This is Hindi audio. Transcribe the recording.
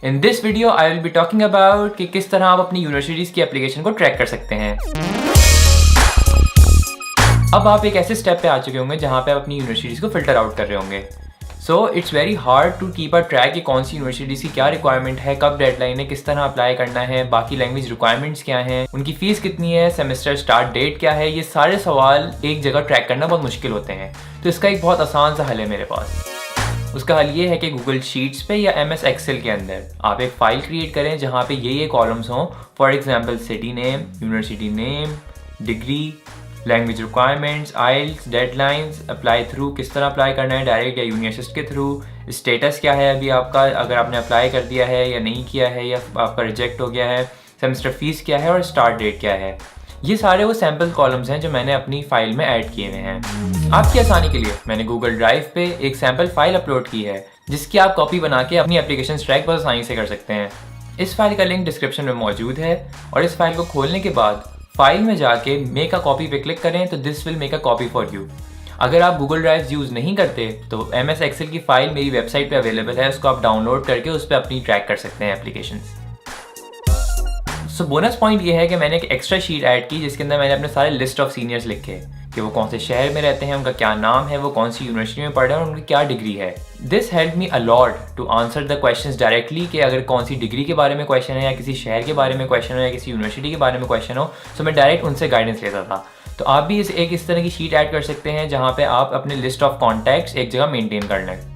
In this video I will be talking about कि किस तरह आप अपनी यूनिवर्सिटीज़ की एप्लीकेशन को ट्रैक कर सकते हैं। अब आप एक ऐसे स्टेप पे आ चुके होंगे जहाँ पे आप अपनी यूनिवर्सिटीज़ को फिल्टर आउट कर रहे होंगे। So it's very hard to keep a track कि कौन सी यूनिवर्सिटीज़ की क्या रिक्वायरमेंट है, कब डेडलाइन है, किस तरह अप्लाई करना है, बाकी लैंग्वेज रिक्वायरमेंट्स क्या हैं, उनकी फ़ीस कितनी है, सेमेस्टर स्टार्ट डेट क्या है। ये सारे सवाल एक जगह ट्रैक करना बहुत मुश्किल होते हैं। तो इसका एक बहुत आसान सा हल है मेरे पास। उसका हल ये है कि गूगल शीट्स पे या MS एक्सेल के अंदर आप एक फ़ाइल क्रिएट करें जहाँ पे ये कॉलम्स हों। For example city name, university name, degree, language requirements, IELTS, deadlines, apply through, किस तरह अप्लाई करना है, डायरेक्ट या यूनि असिस्ट के थ्रू, स्टेटस क्या है अभी आपका, अगर आपने अप्लाई कर दिया है या नहीं किया है या आपका रिजेक्ट हो गया है, सेमेस्टर फीस क्या है और स्टार्ट डेट क्या है। ये सारे वो सैम्पल कॉलम्स हैं जो मैंने अपनी फ़ाइल में ऐड किए हुए हैं। आपकी आसानी के लिए मैंने गूगल ड्राइव पे एक सैम्पल फ़ाइल अपलोड की है जिसकी आप कॉपी बना के अपनी एप्लीकेशन ट्रैक बहुत आसानी से कर सकते हैं। इस फाइल का लिंक डिस्क्रिप्शन में मौजूद है और इस फाइल को खोलने के बाद फाइल में जाके मेक अ कॉपी पे क्लिक करें तो this will make a copy for you. अगर आप गूगल ड्राइव यूज़ नहीं करते तो MS एक्सेल की फ़ाइल मेरी वेबसाइट पे अवेलेबल है, उसको आप डाउनलोड करके उस पर अपनी ट्रैक कर सकते हैं एप्लीकेशन। सो बोनस पॉइंट ये है कि मैंने एक एक्स्ट्रा शीट ऐड की जिसके अंदर मैंने अपने सारे लिस्ट ऑफ सीनियर्स लिखे कि वो कौन से शहर में रहते हैं, उनका क्या नाम है, वो कौन सी यूनिवर्सिटी में पढ़ रहे हैं और उनकी क्या डिग्री है। This help me a lot to answer the questions directly कि अगर कौन सी डिग्री के बारे में क्वेश्चन है या किसी शहर के बारे में क्वेश्चन हो या किसी यूनिवर्सिटी के बारे में क्वेश्चन हो, तो मैं डायरेक्ट उनसे गाइडेंस लेता था। तो आप भी इस तरह की शीट ऐड कर सकते हैं जहाँ पे आप अपने लिस्ट ऑफ कॉन्टैक्ट्स एक जगह मेंटेन कर लें।